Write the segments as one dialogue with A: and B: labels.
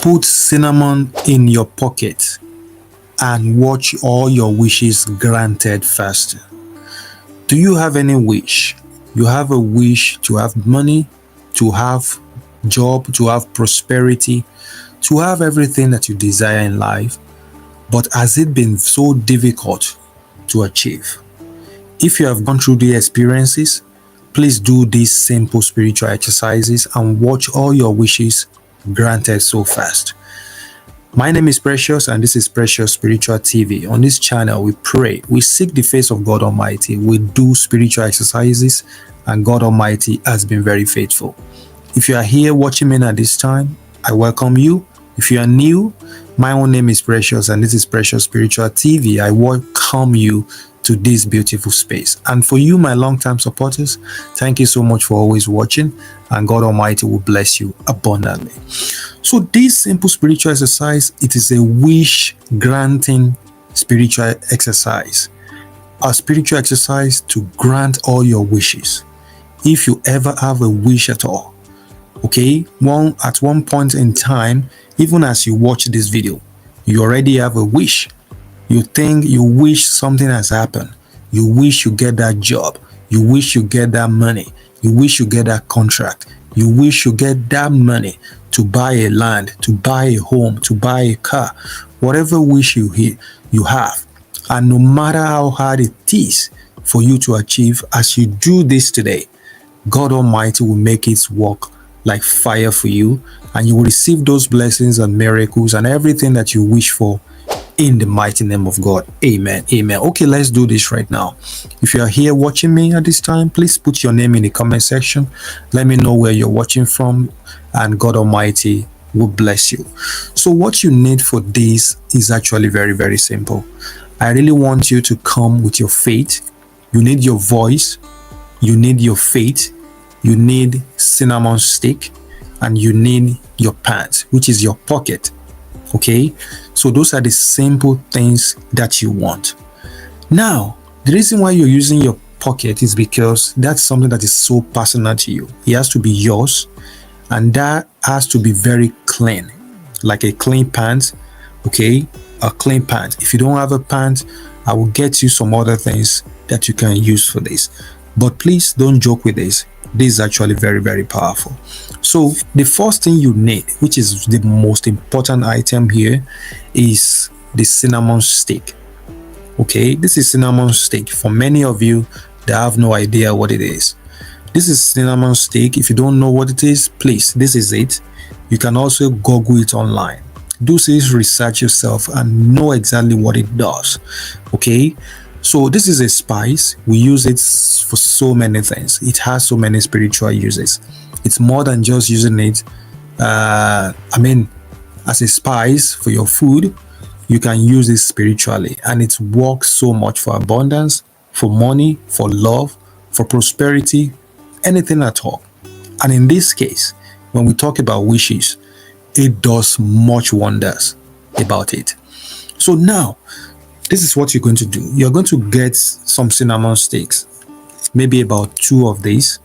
A: put cinnamon in your pocket and watch all your wishes granted first. Do you have any wish? You have a wish to have money, to have job, to have prosperity, to have everything that you desire in life, but has it been so difficult to achieve? If you have gone through the experiences, please do these simple spiritual exercises and watch all your wishes granted so fast. My name is Precious and this is Precious Spiritual TV. On this channel, we pray, we seek the face of God Almighty, we do spiritual exercises, and God Almighty has been very faithful. If you are here watching me at this time, I welcome you. If you are new, my own name is Precious and this is Precious Spiritual TV. I welcome you to this beautiful space. And for you, my long-time supporters, thank you so much for always watching, and God Almighty will bless you abundantly. So this simple spiritual exercise, it is a wish granting spiritual exercise. A spiritual exercise to grant all your wishes. If you ever have a wish at all, okay, at one point in time, even as you watch this video, you already have a wish. You think, you wish something has happened. You wish you get that job. You wish you get that money. You wish you get that contract. You wish you get that money to buy a land, to buy a home, to buy a car. Whatever wish you have. And no matter how hard it is for you to achieve, as you do this today, God Almighty will make it work like fire for you, and you will receive those blessings and miracles and everything that you wish for in the mighty name of God. Amen. Amen. Okay, let's do this right now. If you are here watching me at this time, please put your name in the comment section. Let me know where you're watching from, and God Almighty will bless you. So what you need for this is actually very, very simple. I really want you to come with your faith. You need your voice. You need your faith. You need cinnamon stick, and you need your pants, which is your pocket. Okay, so those are the simple things that you want. Now, the reason why you're using your pocket is because that's something that is so personal to you. It has to be yours, and that has to be very clean, like a clean pant. Okay, a clean pant. If you don't have a pant, I will get you some other things that you can use for this. But please don't joke with this. This is actually very, very powerful. So the first thing you need, which is the most important item here, is the cinnamon stick. Okay, this is cinnamon stick. For many of you, they have no idea what it is. This is cinnamon stick. If you don't know what it is, please, this is it. You can also Google it online. Do this research yourself and know exactly what it does. Okay, so this is a spice. We use it for so many things. It has so many spiritual uses. It's more than just using it, as a spice for your food. You can use it spiritually, and it works so much for abundance, for money, for love, for prosperity, anything at all. And in this case, when we talk about wishes, it does much wonders about it. So now, this is what you're going to do. You're going to get some cinnamon sticks, maybe about 2 of these.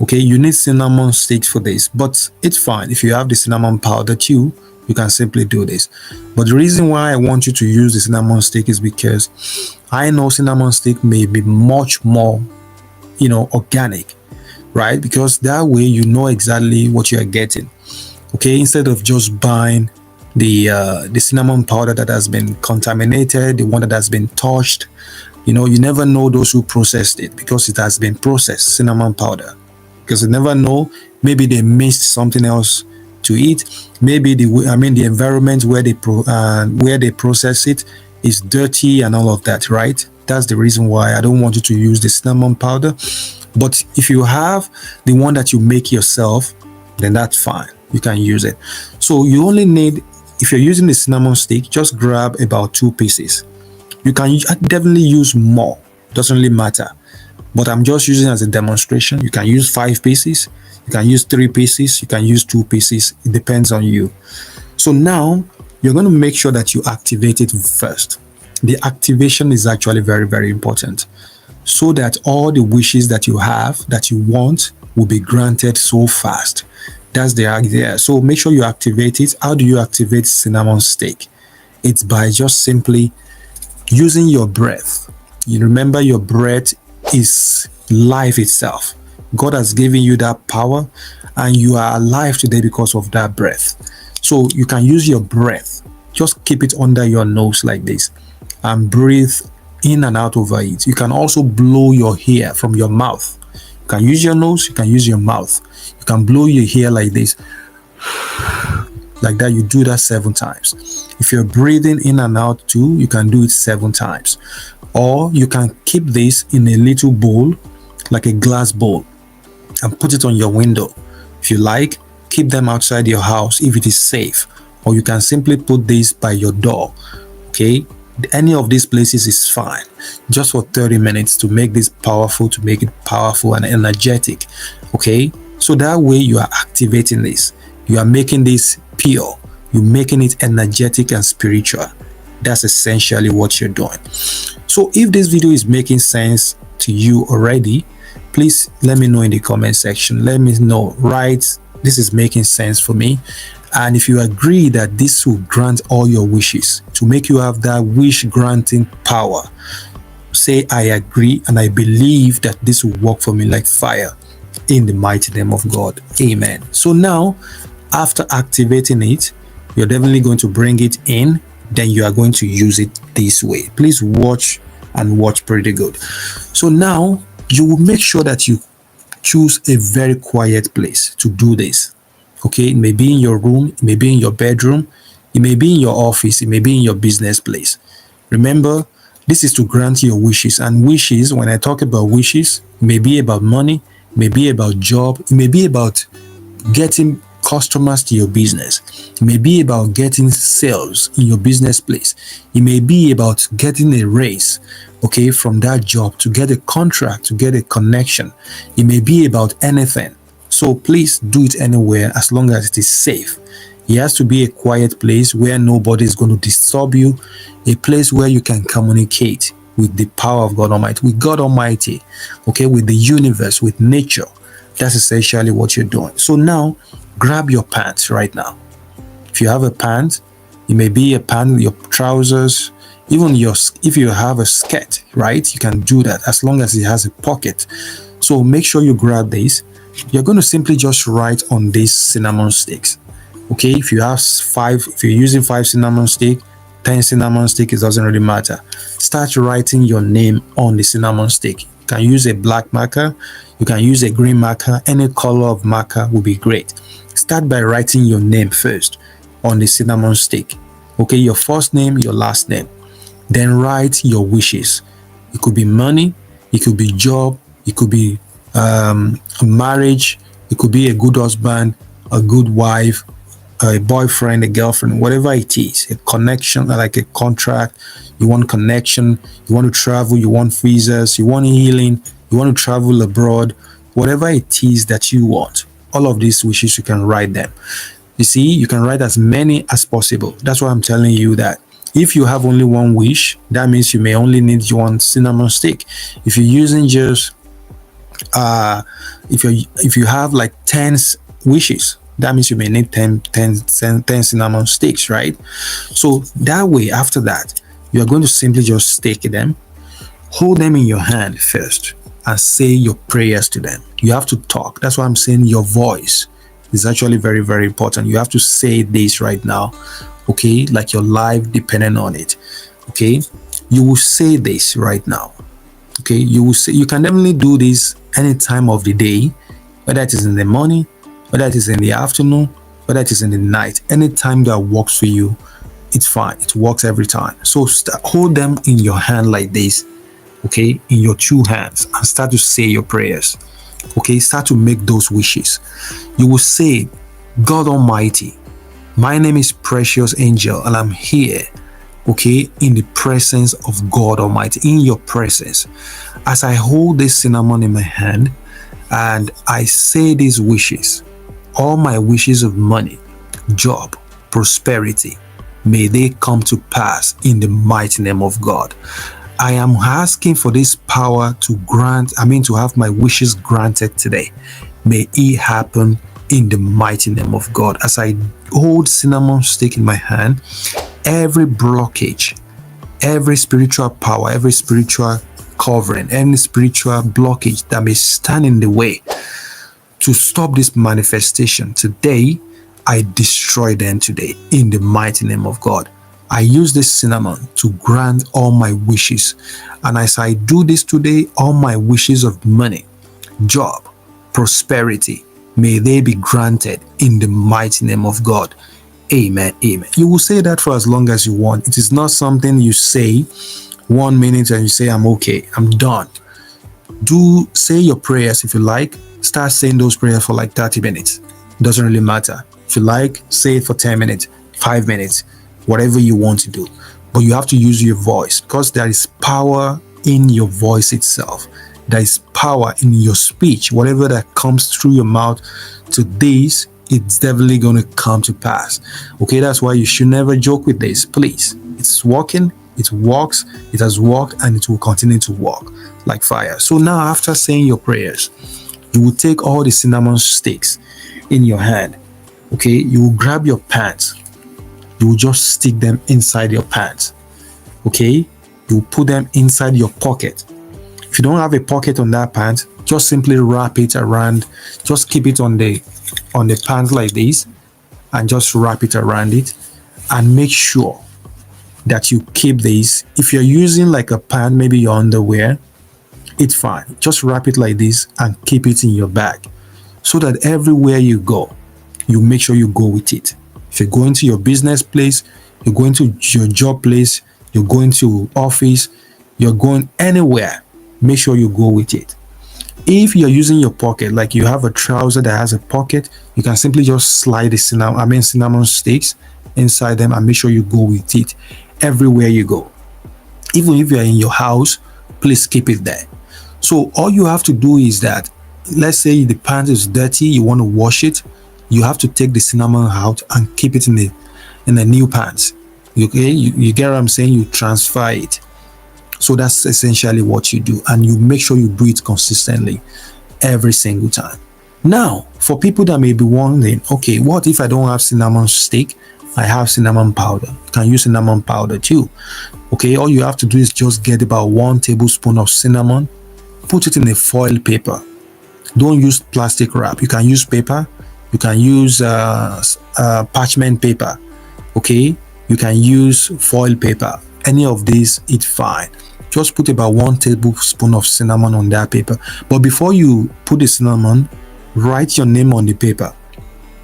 A: Okay, you need cinnamon sticks for this, but it's fine. If you have the cinnamon powder too, you can simply do this. But the reason why I want you to use the cinnamon stick is because I know cinnamon stick may be much more, organic, right? Because that way you know exactly what you are getting. Okay, instead of just buying the cinnamon powder that has been contaminated, the one that has been touched, you never know those who processed it, because it has been processed, cinnamon powder. Because you never know, maybe they mixed something else to eat. Maybe the environment where they process it is dirty and all of that, right? That's the reason why I don't want you to use the cinnamon powder. But if you have the one that you make yourself, then that's fine. You can use it. So you only need, if you're using the cinnamon stick, just grab about 2 pieces. You can definitely use more. Doesn't really matter. But I'm just using it as a demonstration. You can use 5 pieces. You can use 3 pieces. You can use 2 pieces. It depends on you. So now you're going to make sure that you activate it first. The activation is actually very, very important, so that all the wishes that you have, that you want, will be granted so fast. That's the idea. So make sure you activate it. How do you activate cinnamon stick? It's by just simply using your breath. You remember your breath is life itself. God has given you that power and you are alive today because of that breath. So you can use your breath. Just keep it under your nose like this and breathe in and out over it. You can also blow your hair from your mouth. You can use your nose, you can use your mouth. You can blow your hair like this. Like that, you do that 7 times. If you're breathing in and out too, you can do it 7 times. Or you can keep this in a little bowl, like a glass bowl, and put it on your window. If you like, keep them outside your house if it is safe. Or you can simply put this by your door. Okay, any of these places is fine, just for 30 minutes to make this powerful, to make it powerful and energetic. Okay, so that way you are activating this, you are making this pure, you're making it energetic and spiritual. That's essentially what you're doing. So if this video is making sense to you already, please let me know in the comment section. Let me know, right, this is making sense for me. And if you agree that this will grant all your wishes, to make you have that wish granting power, say I agree and I believe that this will work for me like fire, in the mighty name of God. Amen. So now, after activating it, you're definitely going to bring it in, then you are going to use it this way. Please watch and watch pretty good. So now you will make sure that you choose a very quiet place to do this. Okay, it may be in your room, it may be in your bedroom, it may be in your office, it may be in your business place. Remember, this is to grant your wishes. And wishes, when I talk about wishes, it may be about money, it may be about job, it may be about getting customers to your business, it may be about getting sales in your business place, it may be about getting a raise, okay, from that job, to get a contract, to get a connection. It may be about anything. So please do it anywhere as long as it is safe. It has to be a quiet place where nobody is going to disturb you, a place where you can communicate with the power of God Almighty, with God Almighty, okay, with the universe, with nature. That's essentially what you're doing. So now, grab your pants right now. If you have a pant, it may be a pant, your trousers, even if you have a skirt, right, you can do that as long as it has a pocket. So make sure you grab this. You're going to simply just write on these cinnamon sticks. Okay, if you have 5, if you're using 5 cinnamon stick, 10 cinnamon stick, it doesn't really matter. Start writing your name on the cinnamon stick. You can use a black marker, you can use a green marker, any color of marker will be great. Start by writing your name first on the cinnamon stick. Okay, your first name, your last name. Then write your wishes. It could be money, it could be job, it could be a marriage, it could be a good husband, a good wife, a boyfriend, a girlfriend, whatever it is, a connection, like a contract. You want connection, you want to travel, you want visas, you want healing, you want to travel abroad, whatever it is that you want. All of these wishes, you can write them. You see, you can write as many as possible. That's why I'm telling you that if you have only one wish, that means you may only need one cinnamon stick. If you're using just if you have like 10 wishes, that means you may need 10 cinnamon sticks, right? So that way, after that, you are going to simply just stick them, hold them in your hand first, and say your prayers to them. You have to talk. That's why I'm saying your voice is actually very, very important. You have to say this right now, okay, like your life depending on it. Okay, you will say this right now. Okay, you will say, you can definitely do this any time of the day, whether it is in the morning, whether it is in the afternoon, whether it is in the night. Any time that works for you, it's fine. It works every time. So hold them in your hand like this, okay, in your 2 hands, and start to say your prayers. Okay, start to make those wishes. You will say, God Almighty, my name is Precious Angel, and I'm here, okay, in the presence of God Almighty, in your presence. As I hold this cinnamon in my hand and I say these wishes, all my wishes of money, job, prosperity, may they come to pass in the mighty name of God. I am asking for this power to have my wishes granted today. May it happen in the mighty name of God. As I hold cinnamon stick in my hand, every blockage, every spiritual power, every spiritual covering, any spiritual blockage that may stand in the way to stop this manifestation today, I destroy them today in the mighty name of God. I use this cinnamon to grant all my wishes. And as I do this today, all my wishes of money, job, prosperity, may they be granted in the mighty name of God. Amen. Amen. You will say that for as long as you want. It is not something you say 1 minute and you say, I'm okay, I'm done. Say your prayers if you like. Start saying those prayers for like 30 minutes. Doesn't really matter. If you like, say it for 10 minutes, 5 minutes, whatever you want to do. But you have to use your voice, because there is power in your voice itself. There is power in your speech. Whatever that comes through your mouth to this, it's definitely going to come to pass. Okay, that's why you should never joke with this, please. It's working, it works, it has worked, and it will continue to work like fire. So now, after saying your prayers, you will take all the cinnamon sticks in your hand. Okay, you will grab your pants. You will just stick them inside your pants. Okay, you will put them inside your pocket. If you don't have a pocket on that pant, just simply wrap it around. Just keep it on the pants like this, and just wrap it around it, and make sure that you keep this. If you're using like a pant, maybe your underwear, it's fine. Just wrap it like this and keep it in your bag, so that everywhere you go, you make sure you go with it. If you're going to your business place, you're going to your job place, you're going to office, you're going anywhere, make sure you go with it. If you're using your pocket, like you have a trouser that has a pocket, you can simply just slide the cinnamon sticks inside them and make sure you go with it everywhere you go. Even if you're in your house, please keep it there. So all you have to do is that, let's say the pant is dirty, you want to wash it, you have to take the cinnamon out and keep it in the new pants. Okay, you get what I'm saying? You transfer it. So that's essentially what you do, and you make sure you do it consistently every single time. Now, for people that may be wondering, okay, what if I don't have cinnamon stick? I have cinnamon powder. You can use cinnamon powder too. Okay, all you have to do is just get about 1 tablespoon of cinnamon, put it in a foil paper. Don't use plastic wrap. You can use paper. You can use parchment paper. Okay, you can use foil paper. Any of these, it's fine. Just put about 1 tablespoon of cinnamon on that paper. But before you put the cinnamon, write your name on the paper.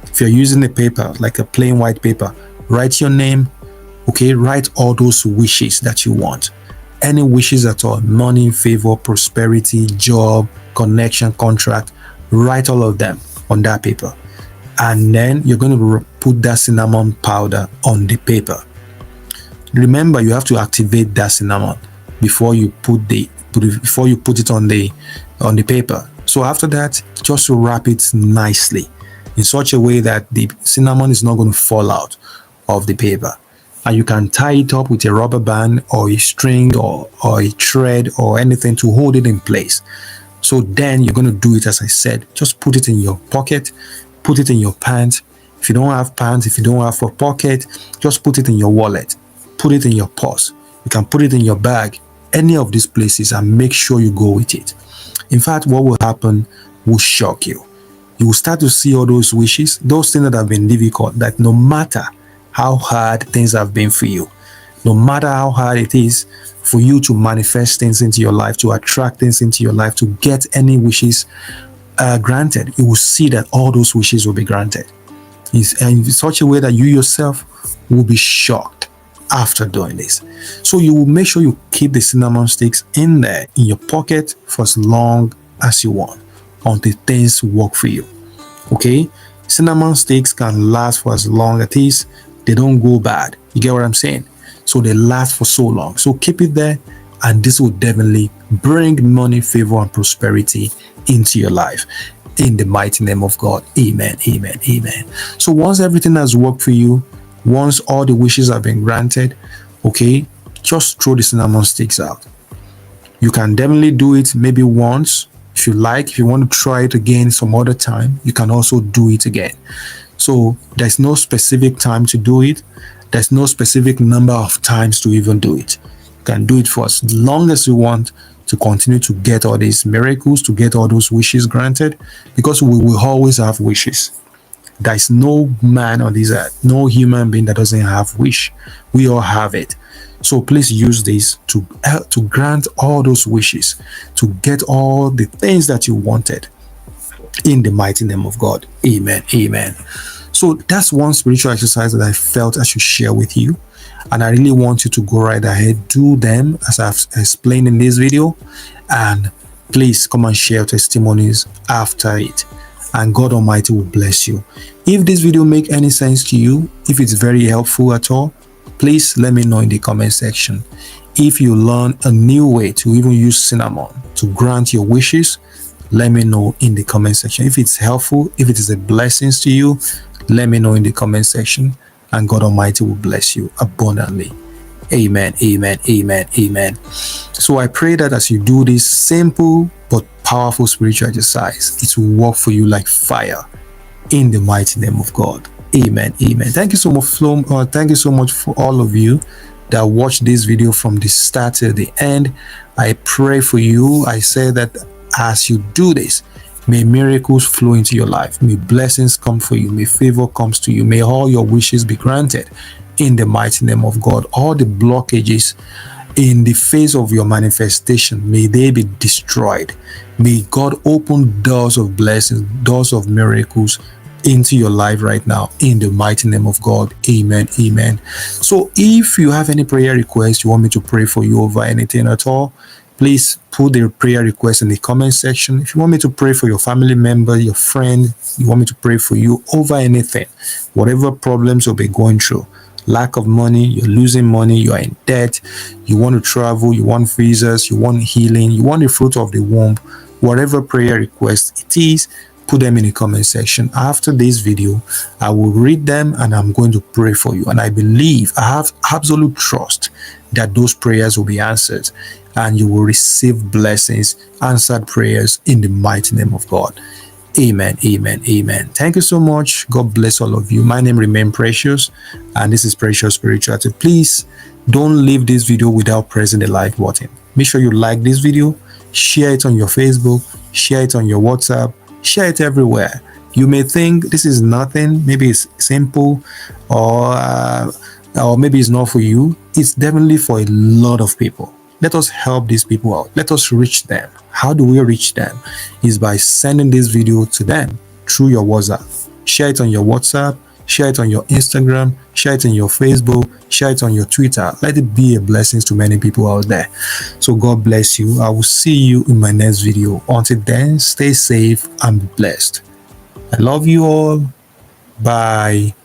A: If you're using a paper, like a plain white paper, write your name. Okay, write all those wishes that you want. Any wishes at all: money, favor, prosperity, job, connection, contract. Write all of them on that paper. And then you're going to put that cinnamon powder on the paper. Remember, you have to activate that cinnamon before you put it on the paper. So after that, just wrap it nicely in such a way that the cinnamon is not going to fall out of the paper. And you can tie it up with a rubber band or a string or a thread or anything to hold it in place. So then you're going to do it as I said. Just put it in your pocket, put it in your pants. If you don't have pants, if you don't have a pocket, just put it in your wallet, put it in your purse. You can put it in your bag, any of these places, and make sure you go with it. In fact, what will happen will shock you. You will start to see all those wishes, those things that have been difficult, that no matter how hard things have been for you, no matter how hard it is for you to manifest things into your life, to attract things into your life, to get any wishes granted, you will see that all those wishes will be granted. And in such a way that you yourself will be shocked after doing this. So you will make sure you keep the cinnamon sticks in there in your pocket for as long as you want, until things work for you. Okay, cinnamon sticks can last for as long as it is. They don't go bad. You get what I'm saying? So they last for so long. So keep it there, and this will definitely bring money, favor, and prosperity into your life. In the mighty name of God. Amen, amen, amen. So once everything has worked for you, once all the wishes have been granted, okay, just throw the cinnamon sticks out. You can definitely do it maybe once, If you like, if you want to try it again some other time, you can also do it again. So there's no specific time to do it. There's no specific number of times to even do it. You can do it for as long as you want to continue to get all these miracles, to get all those wishes granted, because we will always have wishes. There is no man on this earth, no human being that doesn't have wish. We all have it. So please use this to grant all those wishes, to get all the things that you wanted in the mighty name of God. Amen. Amen. So that's one spiritual exercise that I felt I should share with you. And I really want you to go right ahead, do them as I've explained in this video. And please come and share testimonies after it. And God Almighty will bless you. If this video make any sense to you, if it's very helpful at all, please let me know in the comment section. If you learn a new way to even use cinnamon to grant your wishes, let me know in the comment section. If it's helpful, if it is a blessing to you, let me know in the comment section, and God Almighty will bless you abundantly. Amen, amen, amen, amen. So I pray that as you do this simple but powerful spiritual exercise, it will work for you like fire in the mighty name of God. Amen, amen. Thank you so much, thank you so much for all of you that watched this video from the start to the end. I pray for you. I say that as you do this, may miracles flow into your life. May blessings come for you. May favor comes to you. May all your wishes be granted in the mighty name of God. All the blockages in the face of your manifestation, may they be destroyed. May God open doors of blessings, doors of miracles into your life right now in the mighty name of God. Amen, amen. So if you have any prayer requests, you want me to pray for you over anything at all, please put the prayer request in the comment section. If you want me to pray for your family member, your friend, you want me to pray for you over anything, whatever problems you'll be going through, lack of money, you're losing money, you are in debt, you want to travel, you want visas, you want healing, you want the fruit of the womb, whatever prayer request it is, put them in the comment section. After this video, I will read them and I'm going to pray for you. And I believe, I have absolute trust that those prayers will be answered and you will receive blessings, answered prayers in the mighty name of God. Amen, amen, amen. Thank you so much. God bless all of you. My name remains Precious, and this is Precious Spirituality. Please don't leave this video without pressing the like button. Make sure you like this video, share it on your Facebook, share it on your WhatsApp, share it everywhere. You may think this is nothing, maybe it's simple, or maybe it's not for you. It's definitely for a lot of people. Let us help these people out. Let us reach them. How do we reach them? Is by sending this video to them through your WhatsApp. Share it on your WhatsApp, share it on your Instagram, share it on your Facebook, share it on your Twitter. Let it be a blessing to many people out there. So God bless you. I will see you in my next video. Until then, stay safe and be blessed. I love you all. Bye.